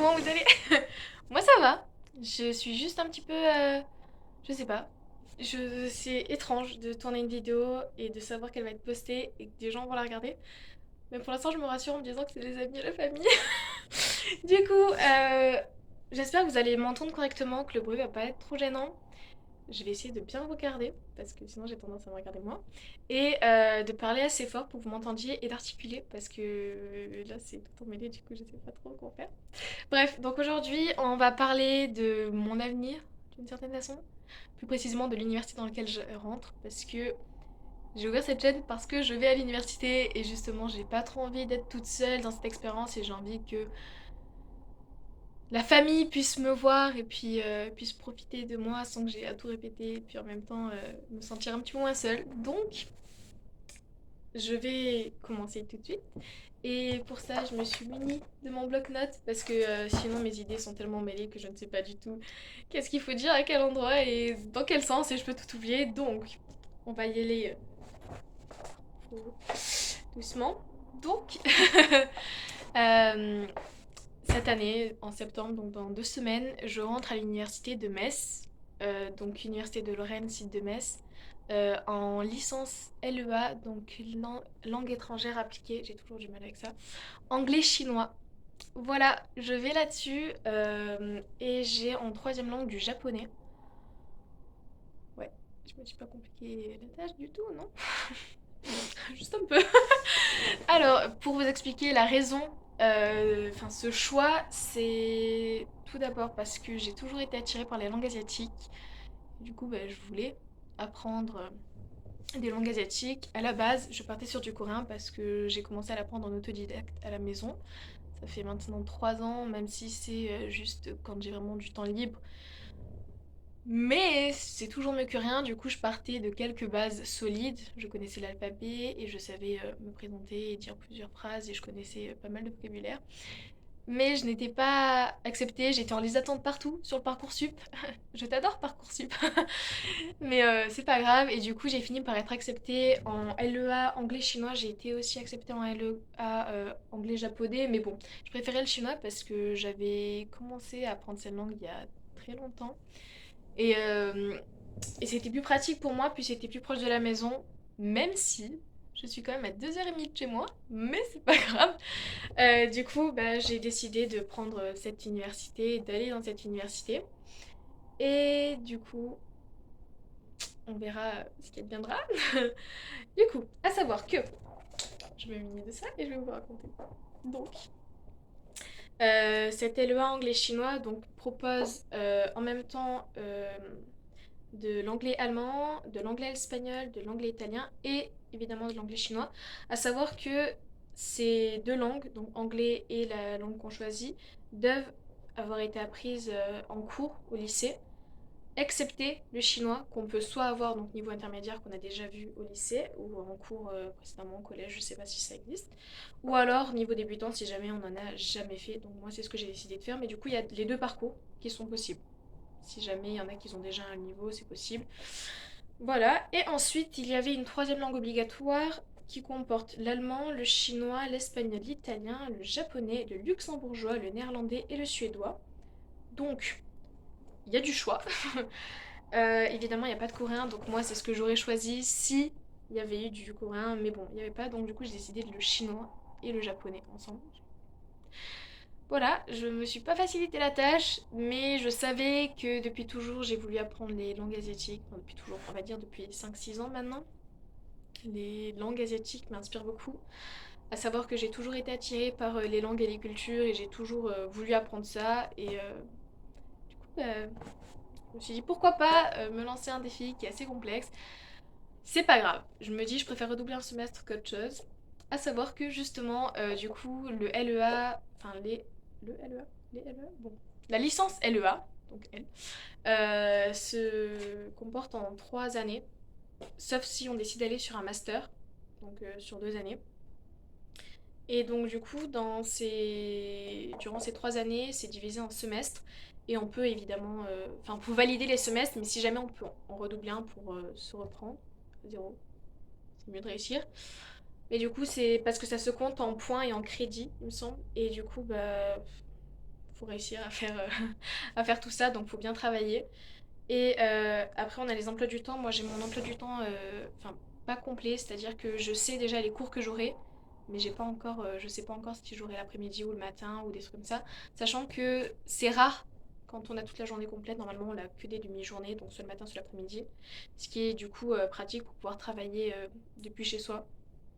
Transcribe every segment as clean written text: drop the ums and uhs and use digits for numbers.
comment vous allez? Moi ça va. Je suis juste un petit peu... je sais pas. C'est étrange de tourner une vidéo et de savoir qu'elle va être postée et que des gens vont la regarder. Mais pour l'instant je me rassure en me disant que c'est les amis et la famille. Du coup, j'espère que vous allez m'entendre correctement, que le bruit va pas être trop gênant. Je vais essayer de bien vous regarder, parce que sinon j'ai tendance à me regarder moi. Et de parler assez fort pour que vous m'entendiez et d'articuler, parce que là c'est tout emmêlé, du coup je sais pas trop quoi faire. Bref, donc aujourd'hui on va parler de mon avenir, d'une certaine façon. Plus précisément de l'université dans laquelle je rentre, parce que j'ai ouvert cette chaîne parce que je vais à l'université et justement j'ai pas trop envie d'être toute seule dans cette expérience et j'ai envie que la famille puisse me voir et puis puisse profiter de moi sans que j'ai à tout répéter et puis en même temps me sentir un petit peu moins seule. Donc je vais commencer tout de suite. Et pour ça, je me suis munie de mon bloc-notes parce que sinon mes idées sont tellement mêlées que je ne sais pas du tout qu'est-ce qu'il faut dire à quel endroit et dans quel sens et je peux tout oublier. Donc on va y aller doucement. Donc euh, cette année, en septembre, donc dans 2 semaines, je rentre à l'université de Metz, donc Université de Lorraine, site de Metz, en licence LEA, donc langue étrangère appliquée, j'ai toujours du mal avec ça, anglais-chinois. Voilà, je vais là-dessus et j'ai en troisième langue du japonais. Ouais, je me suis pas compliqué la tâche du tout, non? Juste un peu. Alors, pour vous expliquer la raison, enfin ce choix, c'est tout d'abord parce que j'ai toujours été attirée par les langues asiatiques. Du coup, bah, je voulais apprendre des langues asiatiques. À la base, je partais sur du coréen parce que j'ai commencé à l'apprendre en autodidacte à la maison. Ça fait maintenant 3 ans, même si c'est juste quand j'ai vraiment du temps libre. Mais c'est toujours mieux que rien, du coup je partais de quelques bases solides. Je connaissais l'alphabet et je savais me présenter et dire plusieurs phrases et je connaissais pas mal de vocabulaire. Mais je n'étais pas acceptée, j'étais en liste d'attente partout sur le Parcoursup. Je t'adore Parcoursup. Mais c'est pas grave et du coup j'ai fini par être acceptée en LEA anglais-chinois. J'ai été aussi acceptée en LEA anglais-japonais. Mais bon, je préférais le chinois parce que j'avais commencé à apprendre cette langue il y a très longtemps. Et, euh, et c'était plus pratique pour moi, puis c'était plus proche de la maison, même si je suis quand même à 2h30 de chez moi, mais c'est pas grave. Du coup, bah, j'ai décidé de prendre cette université et d'aller dans cette université. Et du coup, on verra ce qui adviendra. Du coup, à savoir que je me munis de ça et je vais vous raconter. Donc, cet LEA anglais-chinois donc, propose en même temps de l'anglais allemand, de l'anglais espagnol, de l'anglais italien et évidemment de l'anglais chinois. À savoir que ces deux langues, donc anglais et la langue qu'on choisit, doivent avoir été apprises en cours au lycée, excepté le chinois qu'on peut soit avoir donc niveau intermédiaire qu'on a déjà vu au lycée ou en cours précédemment au collège, je sais pas si ça existe, ou alors niveau débutant si jamais on en a jamais fait. Donc moi c'est ce que j'ai décidé de faire, mais du coup il y a les deux parcours qui sont possibles. Si jamais il y en a qui ont déjà un niveau, c'est possible. Voilà. Et ensuite, il y avait une troisième langue obligatoire qui comporte l'allemand, le chinois, l'espagnol, l'italien, le japonais, le luxembourgeois, le néerlandais et le suédois. Donc, il y a du choix. Évidemment, il n'y a pas de coréen, donc moi, c'est ce que j'aurais choisi si il y avait eu du coréen, mais bon, il n'y avait pas, donc du coup, j'ai décidé de le chinois et le japonais ensemble. Voilà, je me suis pas facilité la tâche, mais je savais que depuis toujours j'ai voulu apprendre les langues asiatiques. Enfin, depuis toujours, on va dire depuis 5-6 ans maintenant. Les langues asiatiques m'inspirent beaucoup. À savoir que j'ai toujours été attirée par les langues et les cultures et j'ai toujours voulu apprendre ça. Et du coup, je me suis dit pourquoi pas me lancer un défi qui est assez complexe. C'est pas grave, je me dis je préfère redoubler un semestre qu'autre chose. À savoir que justement, du coup, le LEA, enfin le LEA, les LEA, bon, la licence LEA, donc L, se comporte en 3 années, sauf si on décide d'aller sur un master, donc sur 2 années. Et donc du coup, durant ces 3 années, c'est divisé en semestres. Et on peut évidemment, enfin, pour valider les semestres, mais si jamais on peut en redoubler un pour se reprendre à zéro, c'est mieux de réussir. Mais du coup, c'est parce que ça se compte en points et en crédits, il me semble. Et du coup, bah, pour réussir à faire, à faire tout ça, donc faut bien travailler. Et après, on a les emplois du temps. Moi, j'ai mon emploi du temps, enfin, pas complet, c'est-à-dire que je sais déjà les cours que j'aurai, mais j'ai pas encore, je sais pas encore si j'aurai l'après-midi ou le matin ou des trucs comme ça. Sachant que c'est rare quand on a toute la journée complète. Normalement, on a que des demi-journées, donc soit le matin, soit l'après-midi. Ce qui est du coup pratique pour pouvoir travailler depuis chez soi,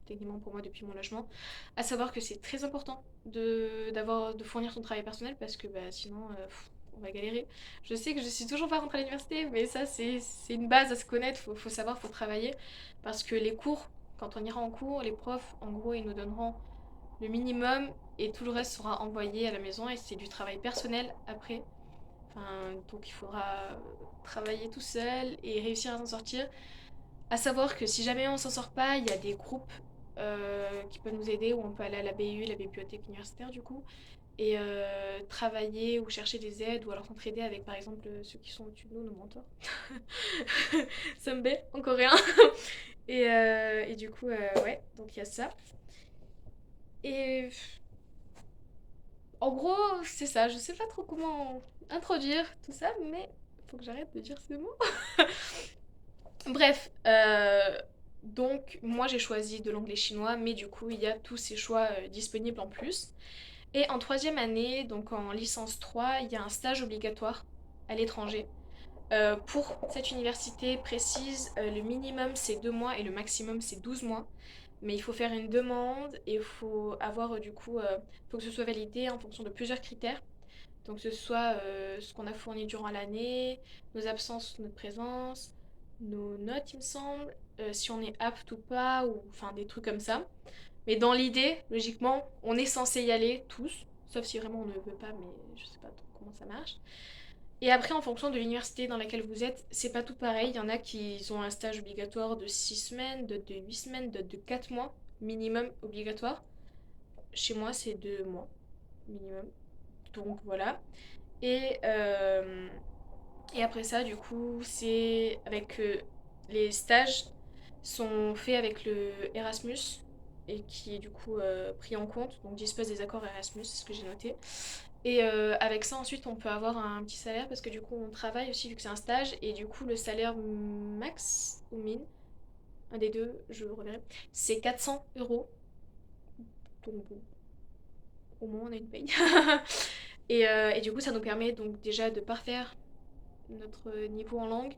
techniquement pour moi depuis mon logement. À savoir que c'est très important de fournir son travail personnel parce que bah, sinon on va galérer. Je sais que je suis toujours pas rentrée à l'université, mais ça c'est une base à se connaître, faut savoir, faut travailler. Parce que les cours, quand on ira en cours, les profs, en gros, ils nous donneront le minimum et tout le reste sera envoyé à la maison et c'est du travail personnel après. Enfin, donc il faudra travailler tout seul et réussir à s'en sortir. À savoir que si jamais on s'en sort pas, il y a des groupes qui peuvent nous aider où on peut aller à la BU, la bibliothèque universitaire du coup, et travailler ou chercher des aides ou alors s'entraider avec par exemple ceux qui sont au-dessus de nous, nos mentors. Sembe en coréen. Et du coup, ouais, donc il y a ça. Et en gros, c'est ça. Je sais pas trop comment introduire tout ça, mais faut que j'arrête de dire ces mots. Bref, donc moi j'ai choisi de l'anglais chinois, mais du coup il y a tous ces choix disponibles en plus. Et en troisième année, donc en licence 3, il y a un stage obligatoire à l'étranger. Pour cette université précise, le minimum c'est 2 mois et le maximum c'est 12 mois. Mais il faut faire une demande et il faut avoir du coup, faut que ce soit validé en fonction de plusieurs critères. Donc que ce soit ce qu'on a fourni durant l'année, nos absences, notre présence, nos notes, il me semble, si on est apte ou pas, ou enfin des trucs comme ça. Mais dans l'idée, logiquement, on est censé y aller tous, sauf si vraiment on ne veut pas, mais je sais pas trop comment ça marche. Et après, en fonction de l'université dans laquelle vous êtes, c'est pas tout pareil. Il y en a qui ont un stage obligatoire de 6 semaines, d'autres de 8 semaines, d'autres de 4 mois, minimum obligatoire. Chez moi, c'est 2 mois, minimum. Donc voilà. Et, euh, et après ça, du coup, c'est avec les stages sont faits avec le Erasmus et qui est du coup pris en compte, donc dispose des accords Erasmus, c'est ce que j'ai noté. Et avec ça, ensuite, on peut avoir un petit salaire parce que du coup, on travaille aussi vu que c'est un stage et du coup, le salaire max ou min, un des deux, je reverrai, c'est 400 euros. Donc bon, au moins on a une paye. Et du coup, ça nous permet donc déjà de parfaire notre niveau en langue,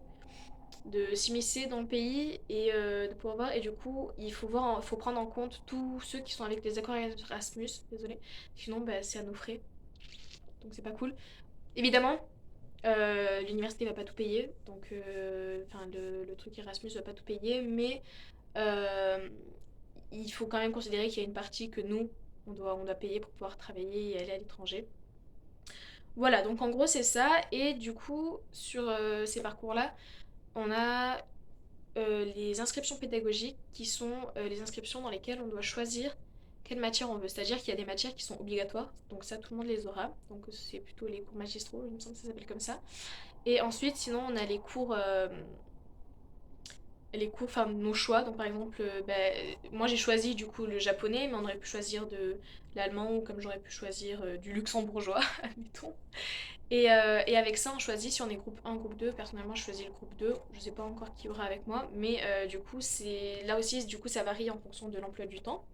de s'immiscer dans le pays et de pouvoir voir. Et du coup, faut prendre en compte tous ceux qui sont avec les accords Erasmus, désolé. Sinon, bah, c'est à nos frais, donc c'est pas cool. Évidemment, l'université va pas tout payer, donc enfin le truc Erasmus va pas tout payer, mais euh, il faut quand même considérer qu'il y a une partie que nous on doit payer pour pouvoir travailler et aller à l'étranger. Voilà, donc en gros c'est ça, et du coup sur ces parcours-là, on a les inscriptions pédagogiques qui sont les inscriptions dans lesquelles on doit choisir quelle matière on veut. C'est-à-dire qu'il y a des matières qui sont obligatoires, donc ça tout le monde les aura. Donc c'est plutôt les cours magistraux, il me semble que ça s'appelle comme ça. Et ensuite, sinon, on a les cours, enfin nos choix. Donc par exemple, moi j'ai choisi du coup le japonais, mais on aurait pu choisir de l'allemand ou comme j'aurais pu choisir du luxembourgeois, admettons. Et avec ça, on choisit si on est groupe 1, groupe 2. Personnellement, je choisis le groupe 2. Je sais pas encore qui y aura avec moi, mais du coup, c'est là aussi, du coup, ça varie en fonction de l'emploi du temps.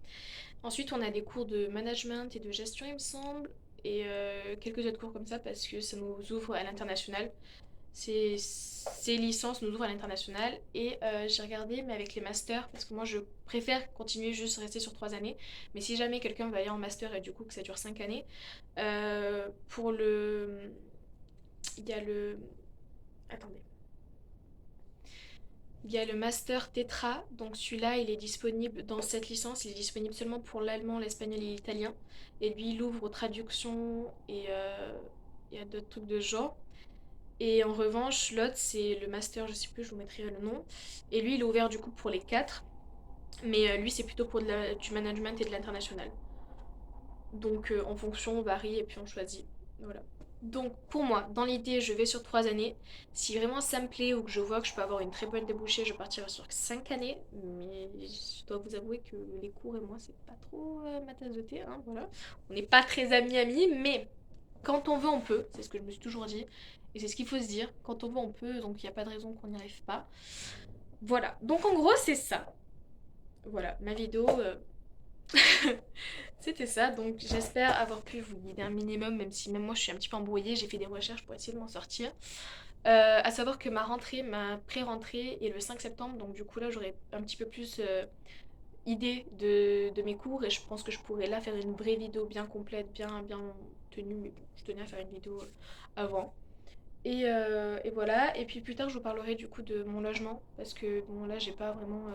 Ensuite, on a des cours de management et de gestion, il me semble, et quelques autres cours comme ça parce que ça nous ouvre à l'international. Ces licences nous ouvrent à l'international et j'ai regardé mais avec les masters parce que moi je préfère continuer juste rester sur 3 années mais si jamais quelqu'un va aller en master et du coup que ça dure 5 années pour le il y a le attendez il y a le master Tetra, donc celui-là il est disponible dans cette licence, il est disponible seulement pour l'allemand, l'espagnol et l'italien. Et lui il ouvre aux traductions et il y a d'autres trucs de genre. Et en revanche, l'autre, c'est le master, je sais plus, je vous mettrai le nom. Et lui, il est ouvert du coup pour les quatre. Mais lui, c'est plutôt pour du management et de l'international. Donc en fonction, on varie et puis on choisit. Voilà. Donc pour moi, dans l'idée, je vais sur 3 années. Si vraiment ça me plaît ou que je vois que je peux avoir une très bonne débouchée, je partirai sur 5 années. Mais je dois vous avouer que les cours et moi, c'est pas trop ma tasse de thé. Hein, voilà. On n'est pas très amis, mais quand on veut, on peut. C'est ce que je me suis toujours dit. Et c'est ce qu'il faut se dire. Quand on veut, on peut. Donc il n'y a pas de raison qu'on n'y arrive pas. Voilà. Donc en gros, c'est ça. Voilà, ma vidéo, c'était ça. Donc j'espère avoir pu vous guider un minimum, même si même moi je suis un petit peu embrouillée. J'ai fait des recherches pour essayer de m'en sortir. À savoir que ma pré-rentrée est le 5 septembre. Donc du coup là, j'aurai un petit peu plus idée de mes cours. Et je pense que je pourrais là faire une vraie vidéo bien complète, bien tenue. Mais bon, je tenais à faire une vidéo avant. Et voilà, et puis plus tard je vous parlerai du coup de mon logement, parce que bon là j'ai pas vraiment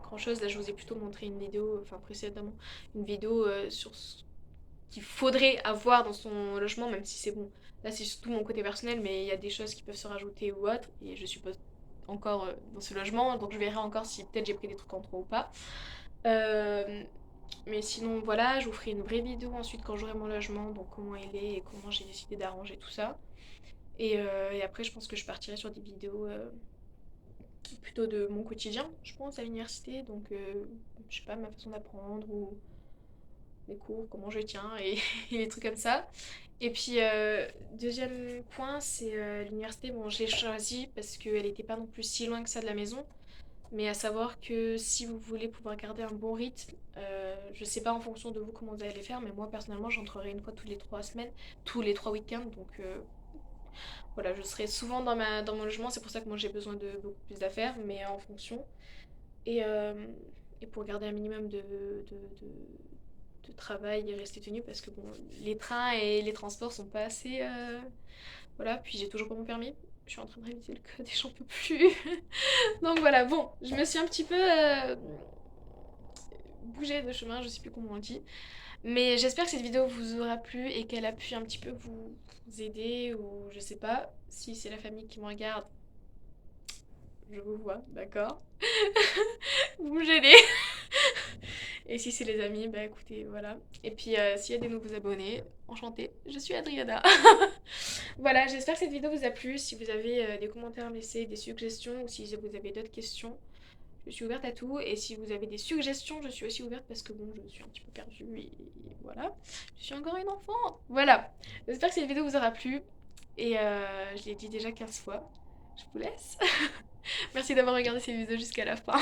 grand chose, là je vous ai plutôt montré une vidéo, enfin précédemment, une vidéo sur ce qu'il faudrait avoir dans son logement, même si c'est bon, là c'est surtout mon côté personnel, mais il y a des choses qui peuvent se rajouter ou autre, et je suppose encore dans ce logement, donc je verrai encore si peut-être j'ai pris des trucs en trop ou pas. Euh, mais sinon voilà, je vous ferai une vraie vidéo ensuite quand j'aurai mon logement, donc comment il est et comment j'ai décidé d'arranger tout ça. Et après, je pense que je partirai sur des vidéos plutôt de mon quotidien, je pense, à l'université. Donc, je sais pas, ma façon d'apprendre ou mes cours, comment je tiens et, et les trucs comme ça. Et puis, deuxième point, c'est l'université. Bon, je l'ai choisie parce qu'elle n'était pas non plus si loin que ça de la maison. Mais à savoir que si vous voulez pouvoir garder un bon rythme, je sais pas en fonction de vous comment vous allez les faire, mais moi personnellement j'entrerai une fois toutes les 3 semaines, tous les 3 week-ends, donc voilà, je serai souvent dans mon logement, c'est pour ça que moi j'ai besoin de beaucoup plus d'affaires, mais en fonction. Et, euh, et pour garder un minimum de travail et rester tenu, parce que bon, les trains et les transports sont pas assez. Voilà, puis j'ai toujours pas mon permis. Je suis en train de réviser le code et j'en peux plus. Donc voilà, bon, je me suis un petit peu bougée de chemin, je sais plus comment on le dit. Mais j'espère que cette vidéo vous aura plu et qu'elle a pu un petit peu vous aider ou je sais pas. Si c'est la famille qui me regarde, je vous vois, d'accord. Vous me gênez. Et si c'est les amis, bah écoutez, voilà. Et puis s'il y a des nouveaux abonnés, enchantée, je suis Adriana. Voilà, j'espère que cette vidéo vous a plu. Si vous avez des commentaires à me laisser, des suggestions ou si vous avez d'autres questions, je suis ouverte à tout. Et si vous avez des suggestions, je suis aussi ouverte parce que bon, je suis un petit peu perdue et voilà. Je suis encore une enfant. Voilà. J'espère que cette vidéo vous aura plu. Et je l'ai dit déjà 15 fois. Je vous laisse. Merci d'avoir regardé cette vidéo jusqu'à la fin.